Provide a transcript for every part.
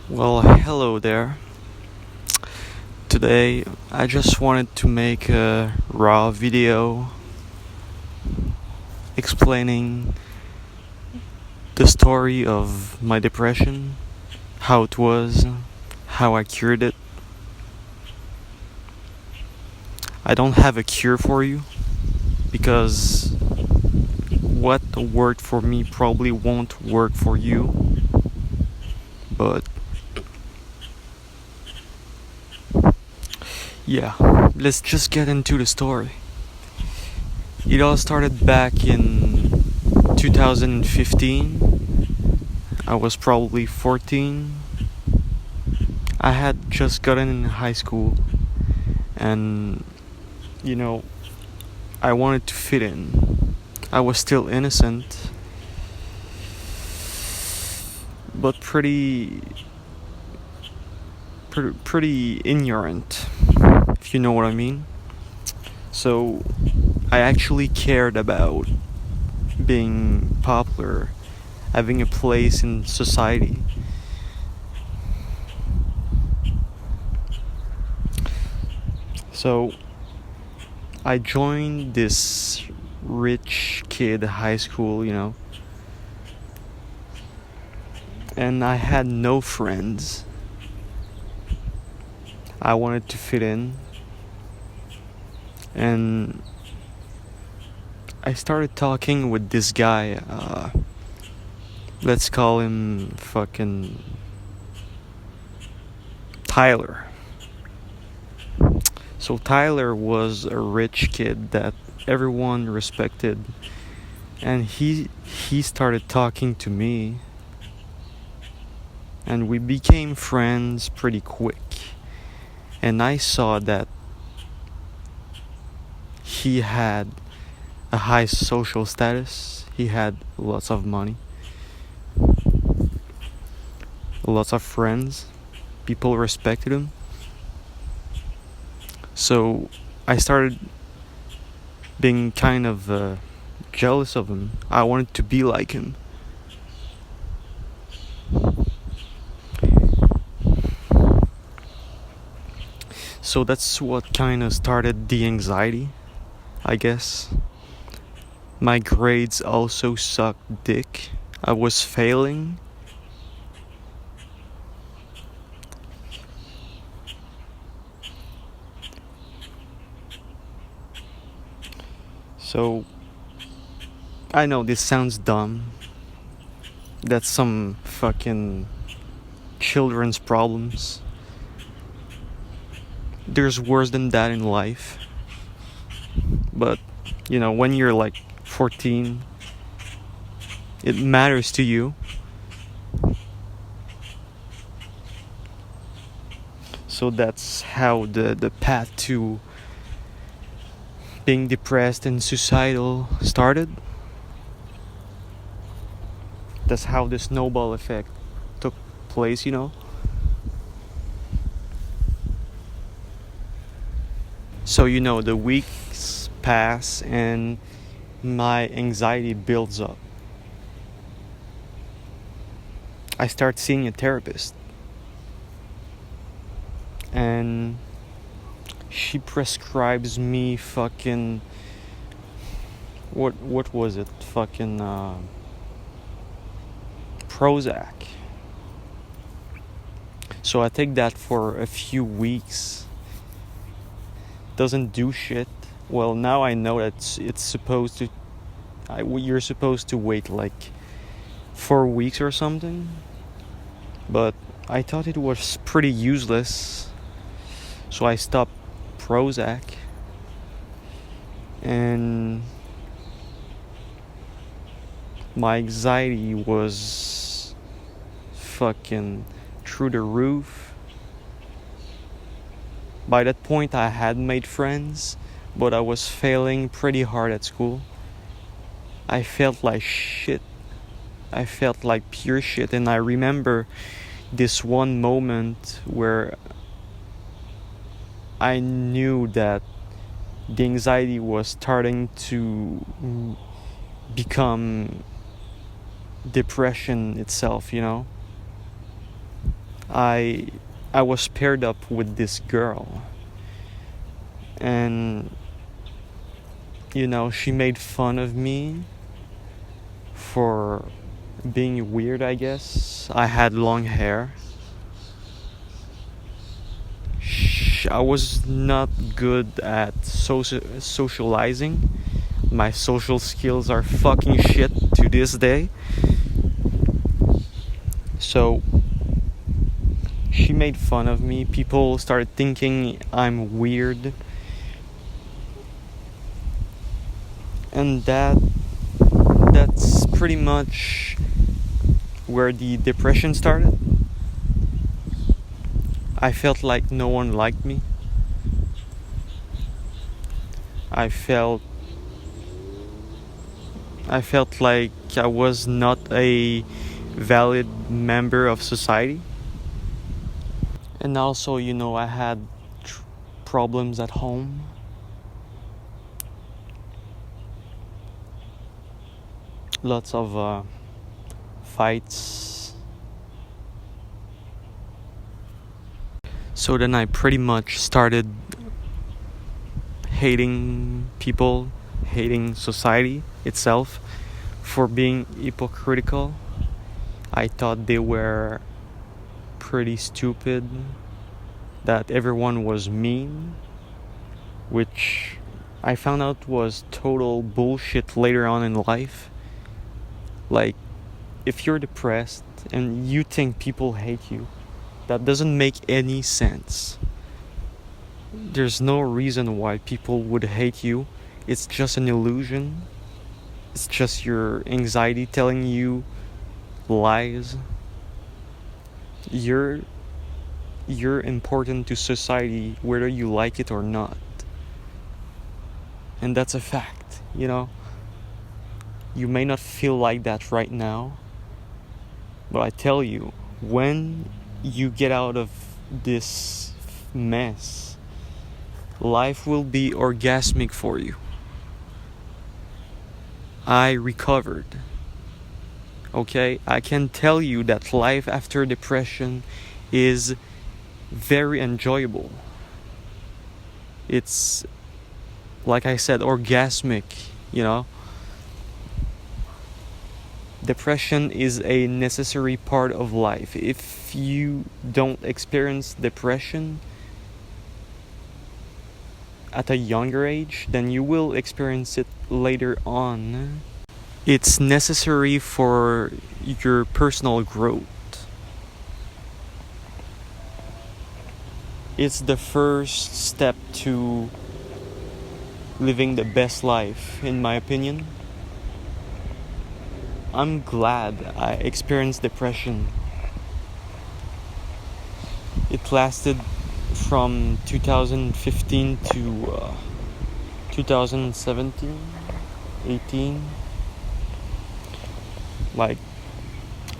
Well, hello there. Today I just wanted to make a raw video explaining the story of my depression, how it was, how I cured it. I don't have a cure for you because what worked for me probably won't work for you, but yeah, let's just get into the story. It all started back in 2015. I was probably 14. I had just gotten in high school and, you know, I wanted to fit in. I was still innocent, but pretty ignorant, if you know what I mean. So I actually cared about being popular, having a place in society. So I joined this rich kid high school, and I had no friends. I wanted to fit in, and I started talking with this guy. Let's call him fucking Tyler. So Tyler was a rich kid that everyone respected, and he started talking to me, and we became friends pretty quick. And I saw that he had a high social status. He had lots of money, lots of friends. People respected him. So I started being kind of jealous of him. I wanted to be like him. So that's what kind of started the anxiety, I guess. My grades also sucked dick. I was failing. So I know this sounds dumb. That's some fucking children's problems. There's worse than that in life. But, when you're like 14, it matters to you. So that's how the path to being depressed and suicidal started. That's how the snowball effect took place, So, the weeks pass and my anxiety builds up. I start seeing a therapist, and she prescribes me fucking what was it? Fucking Prozac. So I take that for a few weeks. Doesn't do shit. Well, now I know that it's supposed to. You're supposed to wait like 4 weeks or something. But I thought it was pretty useless. So I stopped Prozac. And my anxiety was fucking through the roof. By that point I had made friends, but I was failing pretty hard at school. I felt like shit. I felt like pure shit. And I remember this one moment where I knew that the anxiety was starting to become depression itself, I I was paired up with this girl, and she made fun of me for being weird, I guess. I had long hair. I was not good at socializing. My social skills are fucking shit to this day. So she made fun of me. People started thinking I'm weird. And that's pretty much where the depression started. I felt like no one liked me. I felt like I was not a valid member of society. And also, I had problems at home. Lots of fights. So then I pretty much started hating people, hating society itself for being hypocritical. I thought they were pretty stupid, that everyone was mean, which I found out was total bullshit later on in life. Like, if you're depressed and you think people hate you, that doesn't make any sense. There's no reason why people would hate you. It's just an illusion. It's just your anxiety telling you lies. You're important to society whether you like it or not. And that's a fact, You may not feel like that right now, but I tell you, when you get out of this mess, life will be orgasmic for you. I recovered. Okay? I can tell you that life after depression is very enjoyable. It's, like I said, orgasmic, Depression is a necessary part of life. If you don't experience depression at a younger age, then you will experience it later on. It's necessary for your personal growth. It's the first step to living the best life, in my opinion. I'm glad I experienced depression. It lasted from 2015 to 2017, 18. Like,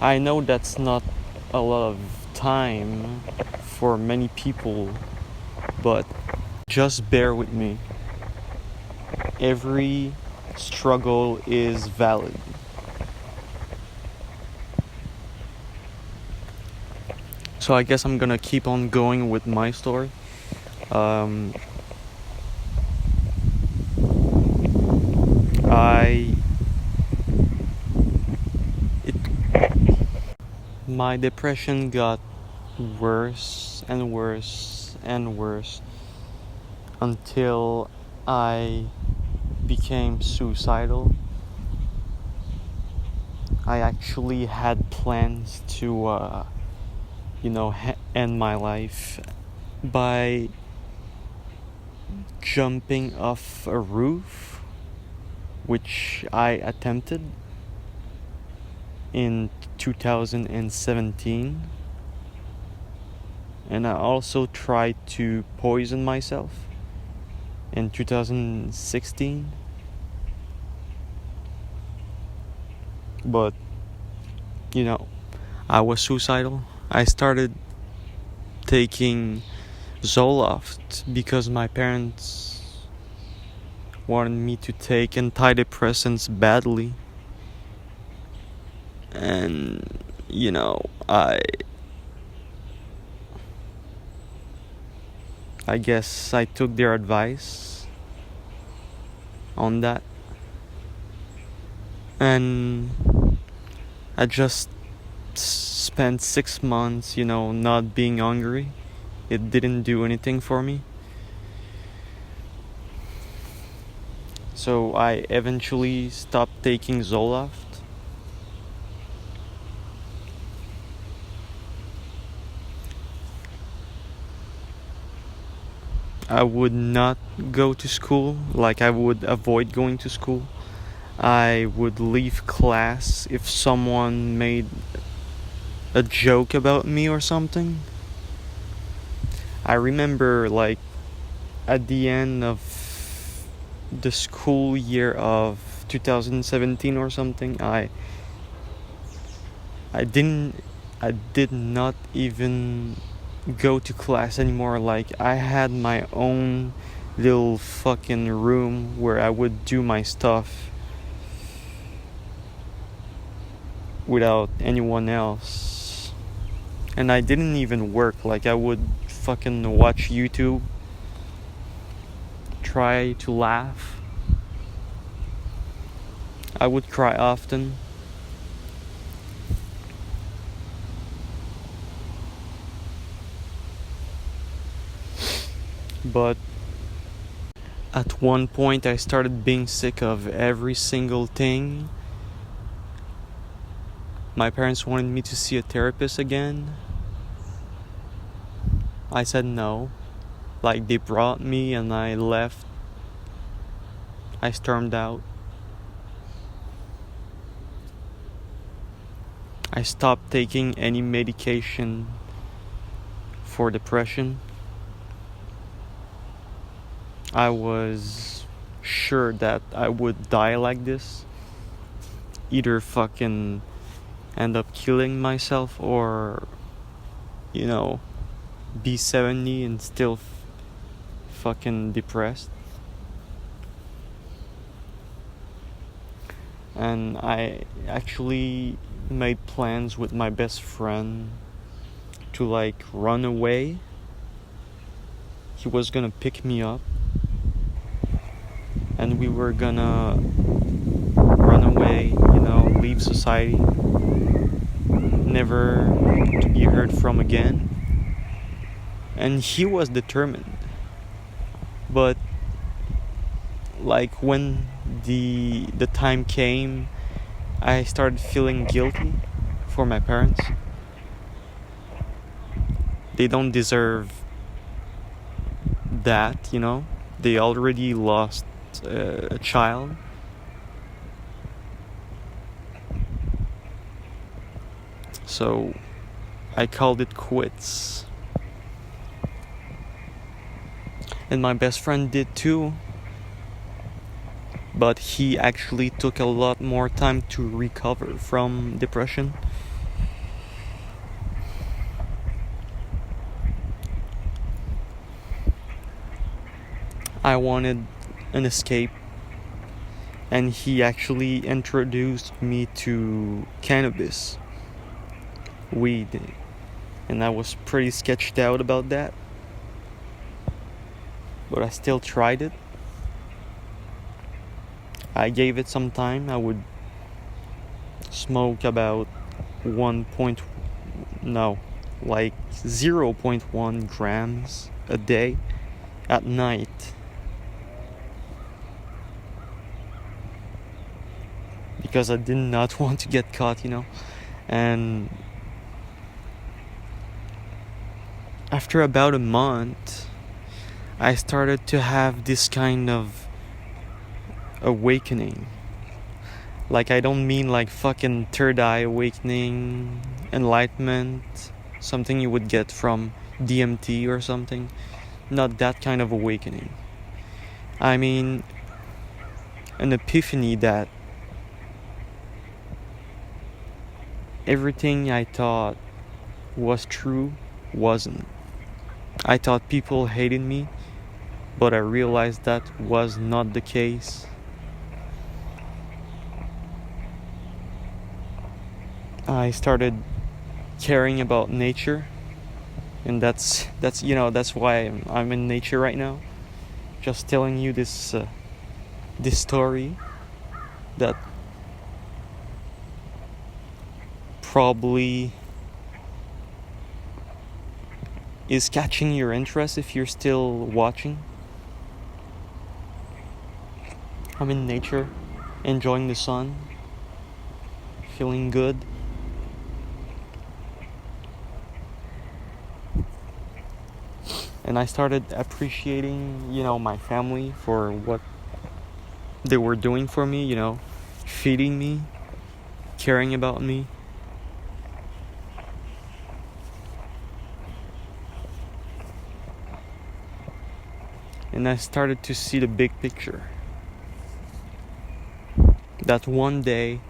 I know that's not a lot of time for many people, but just bear with me. Every struggle is valid. So I guess I'm gonna keep on going with my story. My depression got worse and worse and worse until I became suicidal. I actually had plans to end my life by jumping off a roof, which I attempted in 2017. And I also tried to poison myself in 2016. But, I was suicidal. I started taking Zoloft because my parents wanted me to take antidepressants badly. And, I guess I took their advice on that. And I just spent 6 months, not being hungry. It didn't do anything for me. So I eventually stopped taking Zoloft. I would not go to school, like I would avoid going to school. I would leave class if someone made a joke about me or something. I remember, like, at the end of the school year of 2017 or something, I did not even go to class anymore. Like, I had my own little fucking room where I would do my stuff without anyone else. And I didn't even work. Like, I would fucking watch YouTube, try to laugh. I would cry often. But at one point I started being sick of every single thing. My parents wanted me to see a therapist again. I said no. Like, they brought me and I left. I stormed out. I stopped taking any medication for depression. I was sure that I would die like this. Either fucking end up killing myself or, be 70 and still fucking depressed. And I actually made plans with my best friend to, like, run away. He was gonna pick me up and we were gonna run away, leave society, never to be heard from again. And he was determined. But, like, when the time came, I started feeling guilty for my parents. They don't deserve that, They already lost a child. So I called it quits. And my best friend did too. But he actually took a lot more time to recover from depression. I wanted an escape, and he actually introduced me to cannabis, weed, and I was pretty sketched out about that, but I still tried it. I gave it some time. I would smoke about 0.1 grams a day at night, because I did not want to get caught, And after about a month, I started to have this kind of awakening. Like, I don't mean like fucking third eye awakening, enlightenment, something you would get from DMT or something. Not that kind of awakening. I mean an epiphany that everything I thought was true wasn't. I thought people hated me, but I realized that was not the case. I started caring about nature. And that's that's why I'm in nature right now, just telling you this story that probably is catching your interest if you're still watching. I'm in nature, enjoying the sun, feeling good. And I started appreciating, my family for what they were doing for me, feeding me, caring about me. And I started to see the big picture. That one day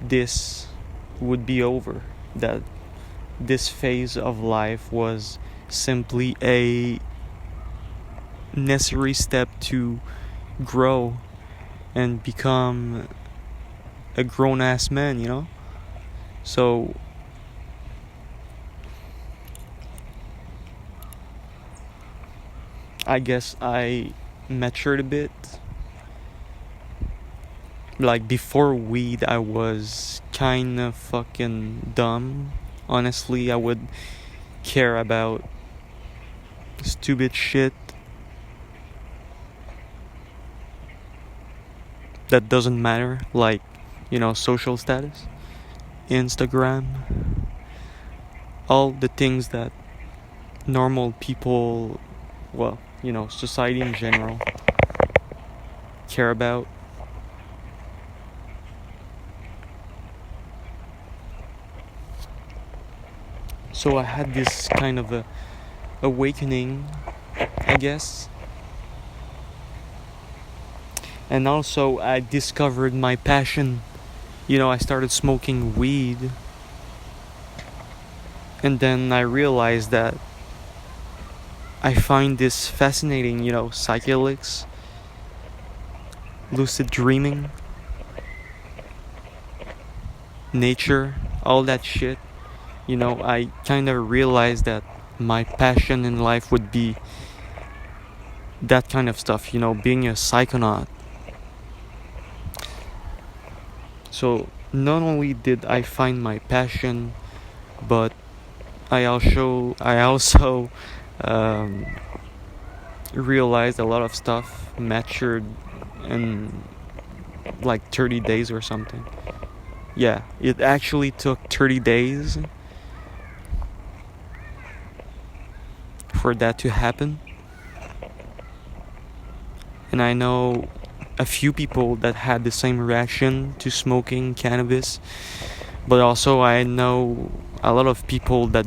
this would be over. That this phase of life was simply a necessary step to grow and become a grown-ass man. So I guess I matured a bit. Like before weed, I was kind of fucking dumb. Honestly, I would care about stupid shit that doesn't matter, like, social status, Instagram, all the things that normal people, well, society in general care about. So I had this kind of a awakening, I guess. And also I discovered my passion. I started smoking weed. And then I realized that I find this fascinating, psychedelics, lucid dreaming, nature, all that shit. I kind of realized that my passion in life would be that kind of stuff, being a psychonaut. So not only did I find my passion, but I also um, realized a lot of stuff matured in like 30 days or something. Yeah, it actually took 30 days for that to happen. And I know a few people that had the same reaction to smoking cannabis, but also I know a lot of people that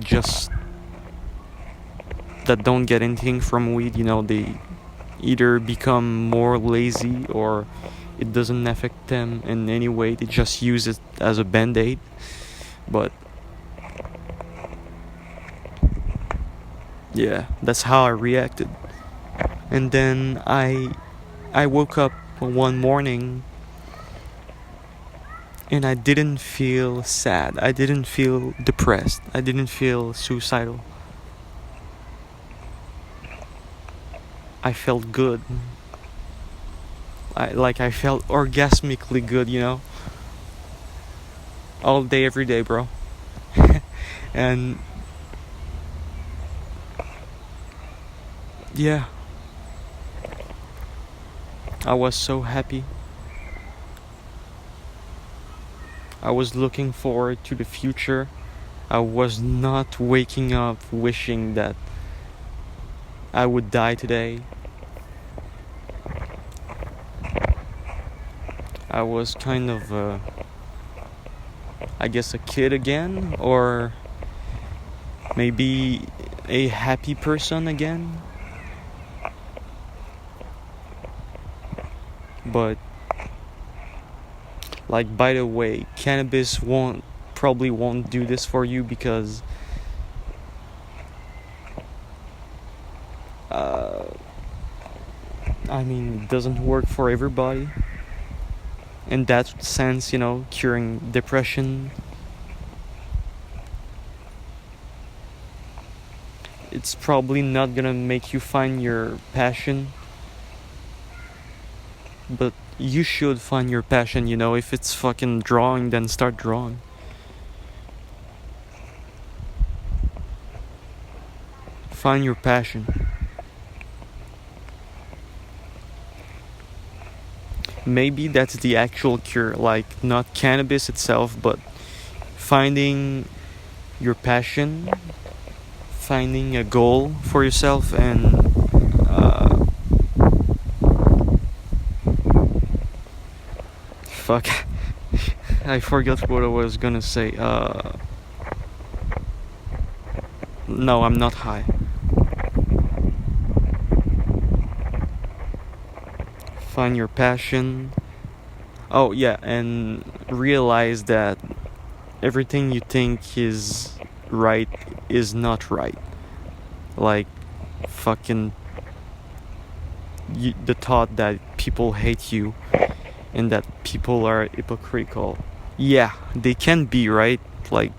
don't get anything from weed. They either become more lazy or it doesn't affect them in any way. They just use it as a band-aid. But yeah, that's how I reacted. And then I woke up one morning and I didn't feel sad. I didn't feel depressed. I didn't feel suicidal. I felt good. I felt orgasmically good, all day, every day, bro. And yeah, I was so happy. I was looking forward to the future. I was not waking up wishing that I would die today. I was kind of, I guess, a kid again, or maybe a happy person again. But, like, by the way, cannabis probably won't do this for you because it doesn't work for everybody. In that sense, curing depression. it's probably not gonna make you find your passion, but you should find your passion, you know. If it's fucking drawing, then start drawing. Find your passion. Maybe that's the actual cure, like not cannabis itself, but finding your passion, finding a goal for yourself, and fuck, I forgot what I was gonna say. No, I'm not high. Find your passion. Oh yeah, and realize that everything you think is right is not right. Like fucking the thought that people hate you and that people are hypocritical. Yeah, they can be, right? Like,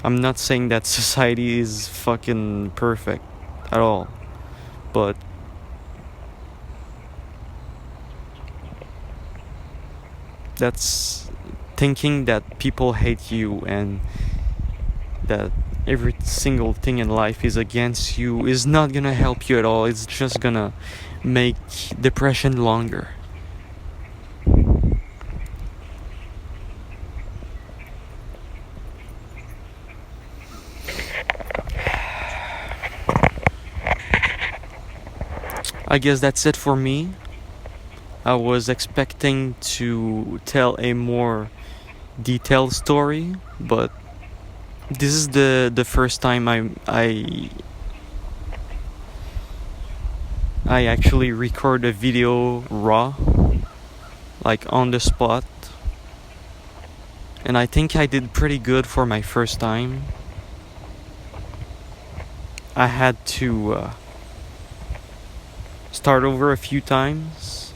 I'm not saying that society is fucking perfect at all, but that's thinking that people hate you and that every single thing in life is against you is not gonna help you at all. It's just gonna make depression longer. I guess that's it for me. I was expecting to tell a more detailed story, but this is the first time I actually record a video raw, like on the spot, and I think I did pretty good for my first time. I had to start over a few times,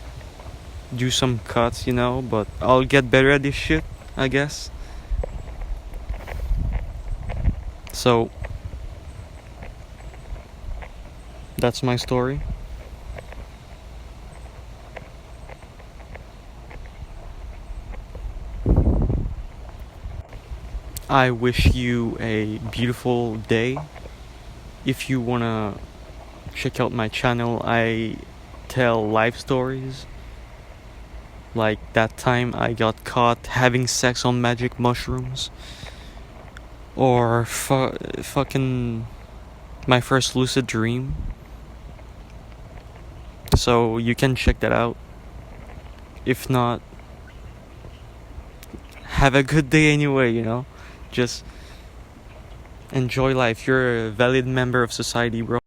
do some cuts, you know, but I'll get better at this shit, I guess. So that's my story. I wish you a beautiful day. If you wanna check out my channel, I tell life stories. Like that time I got caught having sex on magic mushrooms. Or fucking my first lucid dream. So you can check that out. If not, have a good day anyway, you know? Just enjoy life. You're a valid member of society, bro.